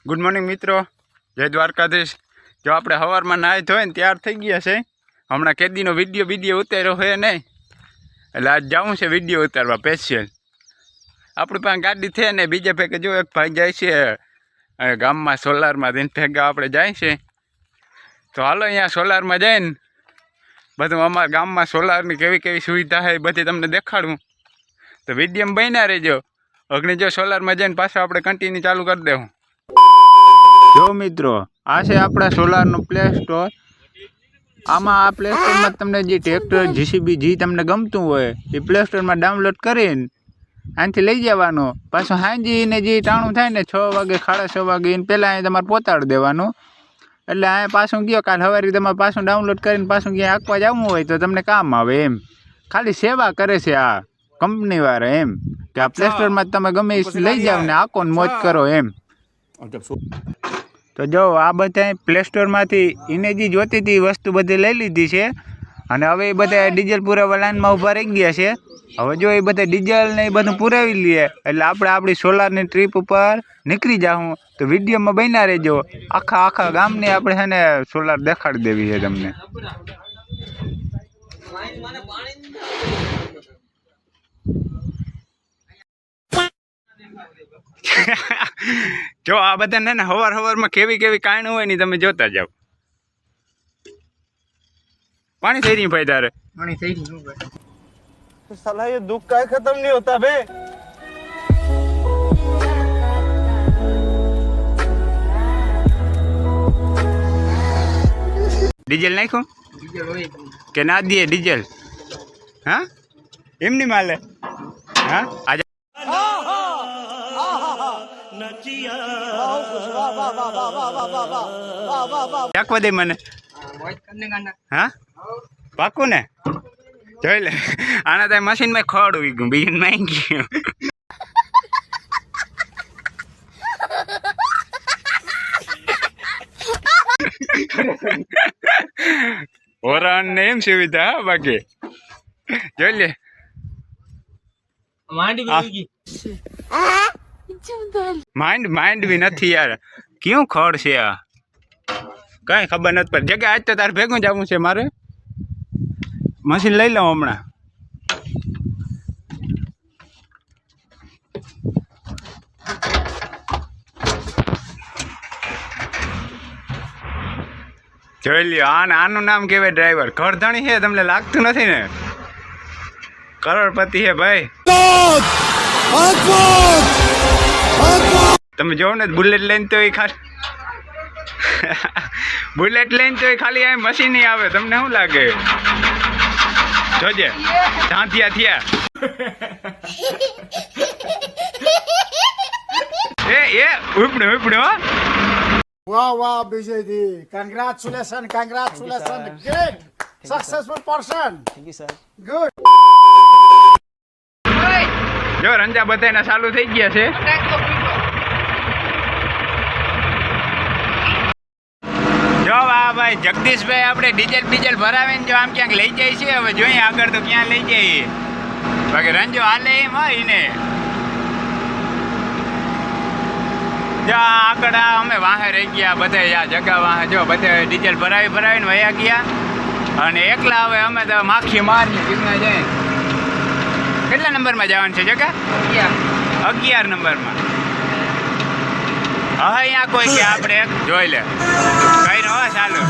Good morning મિત્રો, જય દ્વારકાધીશ। જો આપણે સવારમાં નાહી ધોઈને તૈયાર થઈ ગયા છે। હમણાં કેદીનો વિડીયો ઉતાર્યો હોય નહીં, એટલે આજ જવું છે વિડીયો ઉતારવા સ્પેશિયલ। આપણી પાસે ગાડી છે ને બીજા ભેગે જો એક ભાઈ જાય છે ગામમાં સોલારમાં, તેને ભેગા આપણે જાય છે। તો હાલો અહીંયા સોલારમાં જઈને બધું અમારા ગામમાં સોલારની કેવી કેવી સુવિધા છે એ બધી તમને દેખાડું। તો વિડીયોમાં બન્યા રહેજો। અગ્નિ જો સોલારમાં જઈને પાછા આપણે કન્ટિન્યુ ચાલુ કરી દેવું। જો મિત્રો, આ છે આપણા સોલારનું પ્લે સ્ટોર। આમાં આ પ્લે સ્ટોરમાં તમને જે ટ્રેક્ટર જીસીબી જે તમને ગમતું હોય એ પ્લે સ્ટોરમાં ડાઉનલોડ કરીને અહીંથી લઈ જવાનો। પાછું સાંજીને જે ટાણું થાય ને 6 વાગે 6:30 વાગે એને પહેલાં અહીં તમારે પહોંચાડી દેવાનું। એટલે અહીંયા પાછું ગયો કાલ સવારે તમારે પાછું ડાઉનલોડ કરીને પાછું ક્યાંય આંકવા જવું હોય તો તમને કામ આવે એમ। ખાલી સેવા કરે છે આ કંપનીવાળા એમ, કે આ પ્લે સ્ટોરમાં તમે ગમે લઈ જાઓ ને આંકો ને મોજ કરો એમ। તો જો આ બધા પ્લે સ્ટોરમાંથી એને જે જોતી હતી વસ્તુ બધી લઈ લીધી છે, અને હવે એ બધા ડીઝલ પુરાવા લાઈનમાં ઊભા રહી ગયા છે। હવે જો એ બધા ડીઝલ ને એ બધું પુરાવી લઈએ એટલે આપણે આપણી સોલારની ટ્રીપ ઉપર નીકળી જાઉં। તો વિડીયોમાં બન્યા રહેજો। આખા ગામને આપણે છે ને સોલાર દેખાડી દેવી છે તમને। જો આ બધાને ને હવારમાં કેવી કેવી કાયણું હોય ને તમે જોતા જાઓ। પાણી થઈ રહ્યું ભાઈ, તારે पानी सही नहीं होगा। साला ये दुख का खत्म नहीं होता बे। ડીઝલ નાખ્યું કે ના દે ડીઝલ? હા એમની માલે? હા આજે ચાકવા દે મને। હા પાકું ને? જોઈ લે, આના તો મશીનમાં ખડ ઉઈ ગયું, બીજું નહીં ગયું। ઓરાન ને એમ સુવિધા બાકી જોઈ લે। માઇન્ડ બી નથી યાર, ક્યું ખડ છે આ કઈ ખબર નથી પડતી। જગ્યા આજ તો તારે ભેગું જવું છે મારે, મશીન લઈ લઉં હમણાં। જોઈ લ્યો, આનું નામ કહેવાય ડ્રાઈવર। ઘરધણી છે, તમને લાગતું નથી ને? કરોડપતિ છે ભાઈ। તમે જોવો ને બુલેટ લઈને તો એ ખાલી બુલેટ લઈને તો એ ખાલી આ મશીન નહીં આવે, તમને શું લાગે? જોજે ધાંધિયા થયા। એ ઉપડ્યો હો। वाह वाह Vijay di, congratulation great successful person. Thank you sir. Good. જો રંજા બધાના ચાલુ થઈ ગયા છે। જો આ ભાઈ જગદીશભાઈ આપણે ડીઝલ ભરાવીને જો આમ ક્યાંક લઈ જાય છે। હવે જોઈએ આગળ તો ક્યાં લઈ જઈએ, બાકી રંજો હાલે એમ હોય ને। જો આગળ અમે વાહે રહી ગયા બધા, આ જગા વાહે જો બધા ડીઝલ ભરાવીને વયા ગયા, અને એકલા હવે અમે તો માખી મારીને કિંગા જાય। કેટલા નંબરમાં જવાનું છે જગા? 11 નંબરમાં। હવે અહીંયા કોઈ કે આપણે જોઈ લે કઈ નો ચાલુ।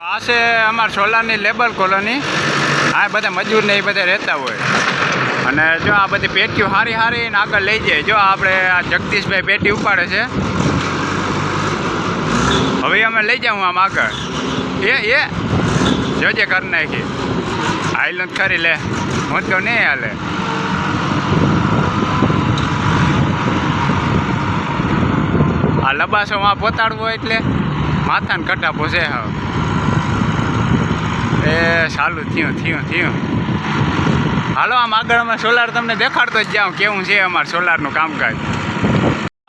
આ છે અમારા સોલારની લેબર કોલોની। આ બધા મજૂર ને એ બધા રહેતા હોય, અને જો આ બધી પેટીઓ હારી ને આગળ લઈ જાય। જો આપણે આ જગદીશભાઈ પેટી ઉપાડે છે, હવે અમે લઈ જાઉં આમ આગળ। એ જોજે કરી નાખી, હાલ નથી ખરી લે, હું તો નહીં હાલે। આ લબાસોમાં પોતાડવો એટલે માથાને કટાપો છે હા એ સારું થયું હાલો આમ આગળ અમે સોલાર તમને દેખાડતો જ જાઉં કેવું છે અમારે સોલારનું કામકાજ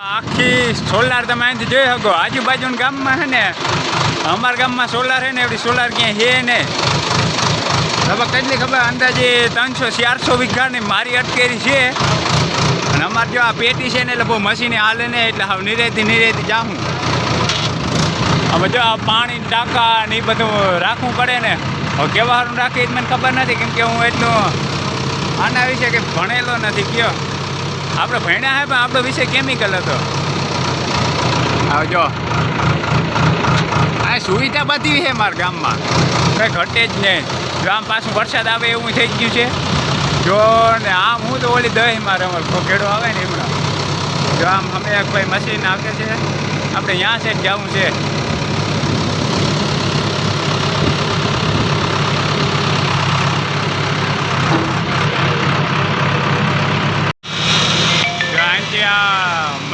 આખી સોલાર તમે અહીંથી જોઈ શકો આજુબાજુના ગામમાં છે ને અમારા ગામમાં સોલાર છે ને એવડી સોલાર ક્યાંય છે નહીં લગભગ કેટલી ખબર અંદાજે 300-400 વીઘાની મારી અટકેરી છે અને અમારે જો આ પેટી છે ને એટલે બહુ મશીને હાલે ને એટલે હવે નિરેતી જાઉં હવે જો આ પાણી ટાંકા ને એ બધું રાખવું પડે ને હવે કેવા સારું રાખે એ મને ખબર નથી કેમ કે હું એટલું આના વિશે કે ભણેલો નથી કયો આપણે ભણ્યા હે પણ આપણો વિષય કેમિકલ હતો આવજો આ સુવિધા બધી છે મારા ગામમાં કંઈ ઘટે જ નહીં જો આમ પાછું વરસાદ આવે એવું થઈ ગયું છે જો ને આમ હું તો ઓલી દહીં મારે અમારે ખોખેડો આવે ને હમણાં જો આમ અમે કોઈ મશીન આવશે છે આપણે ત્યાં છે જવું છે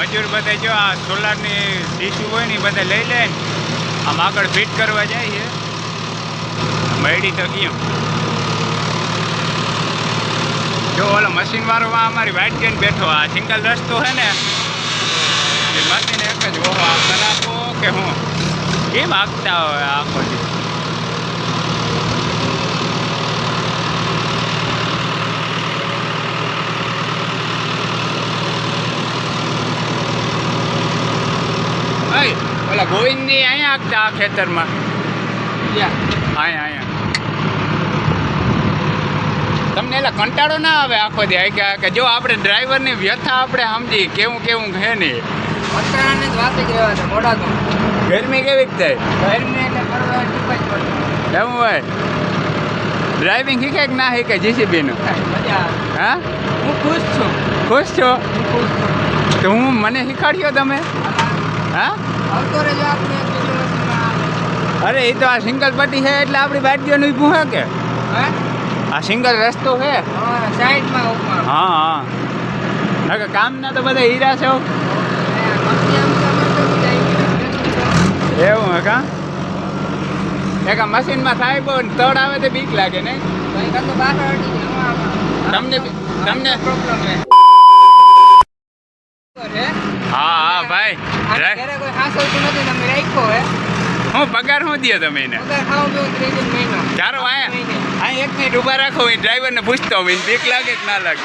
મજૂર બધા જો આ સોલારની ડીશું હોય ને એ બધા લઈ લે ને આમ આગળ ફિટ કરવા જાય છે મળી તો ગયું જો ઓલો મશીન વાળોમાં અમારી વાઇટ ગેન બેઠો આ સિંગલ રસ્તો છે ને એ મશીન એક જ ઓહો આ કલાકો કે હું કેમ આગતા હોય આખો દિવસ ઓલા ગોવિંદની અહીંયા આગતા આ ખેતરમાં અહીંયા તમને એટલે કંટાળો ના આવે આખો દે કે જો આપણે ડ્રાઈવરની વ્યથા આપણે સમજી કેવું છે નહીં ગરમી કેવી થાય એવું હોય ડ્રાઇવિંગ શીખે કે ના શીખે જીસીબીનું હા હું ખુશ છો તો હું મને શીખાડ્યો તમે હા અરે એ તો આ સિંગલ પટ્ટી છે એટલે આપણી બાટલીઓનું ઊભું છે કે આ સિંગલ રસ્તો છે હા નકર કામના તો બધા હીરા છે એવું હે કા એક આ મશીનમાં થાય બહુ તડ આવે તો બીક લાગે ને તમને હા ભાઈ હું પગાર શું દો તમે એને ચારો અહીંયા એક મિનિટ ઊભા રાખો એ ડ્રાઈવરને પૂછતો હોય બીક લાગે કે ના લાગે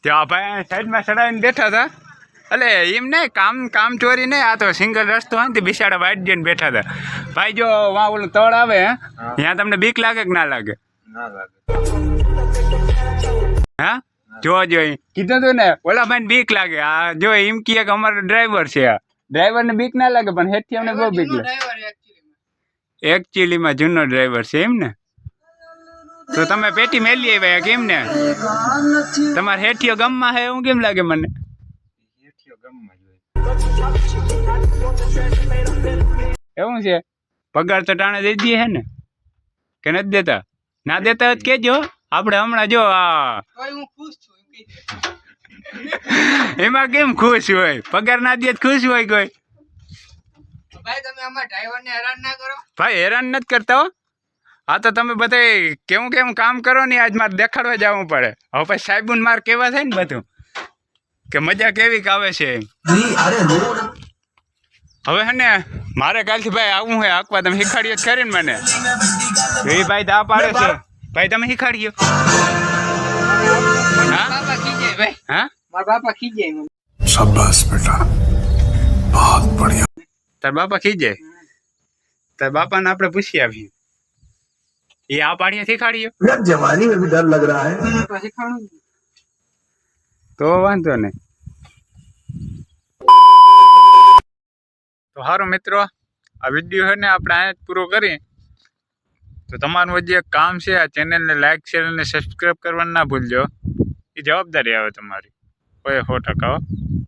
ત્યાં ભાઈ સાઈડમાં ચડાવીને બેઠા હતા એટલે એમ નહીં કામ ચોરી નહીં આ તો સિંગલ રસ્તો હોય ને બિસાડા વાઈટ જઈને બેઠા હતા ભાઈ જો વાં ઓલું તળ આવે ત્યાં તમને બીક લાગે કે ના લાગે હા જો કીધું તું ને ઓલા ભાઈ બીક લાગે આ જો એમ કહે કે અમારો ડ્રાઈવર છે આ ડ્રાઈવરને બીક ના લાગે પણ હેઠી અમને બહુ બીક લાગે એકચ્યુઅલીમાં જૂનો ડ્રાઈવર છે એમ ને તો તમે પેટી મેલી આવ્યા કેમ ને તમારે હેઠીઓ ગમમાં છે એવું કેમ લાગે મને એવું છે પગાર તો ટાણે દઈ દઈએ છે ને કે નથી દેતા ના દેતા જ કેજો આપણે હમણાં જો આ એમાં કેમ ખુશ હોય પગાર ના દે ખુશ હોય કોઈ ભાઈ હેરાન નથી કરતા હો હા તો તમે બધા કેવું કામ કરો ને આજ મારે દેખાડવા જવું પડે હવે પછી સાહેબુન માર કેવા થાય ને બધું કે મજા કેવી આવે છે હવે હે ને મારે કાલથી ભાઈ આવું હોય આંકવા તમે શીખાડ્યો જ ખરી ને મને એ ભાઈ દા પાડે છે ભાઈ તમે શીખાડ્યો હા મારા બાપા ખીજે શાબાશ બેટા बहुत बढ़िया તાર બાપા ખીજે તાર બાપાને આપણે પૂછી આવીએ એ આ પાડીએ શીખાડ્યો यार जवानी में भी डर लग रहा है તો વાંધો નહીં તો સારું મિત્રો આ વિડીયો છે ને આપણે અહીંયા જ પૂરો કરીએ તો તમારું જે કામ છે આ ચેનલને લાઈક શેર અને સબસ્ક્રાઈબ કરવાનું ના ભૂલજો એ જવાબદારી આવે તમારી કોઈ 100%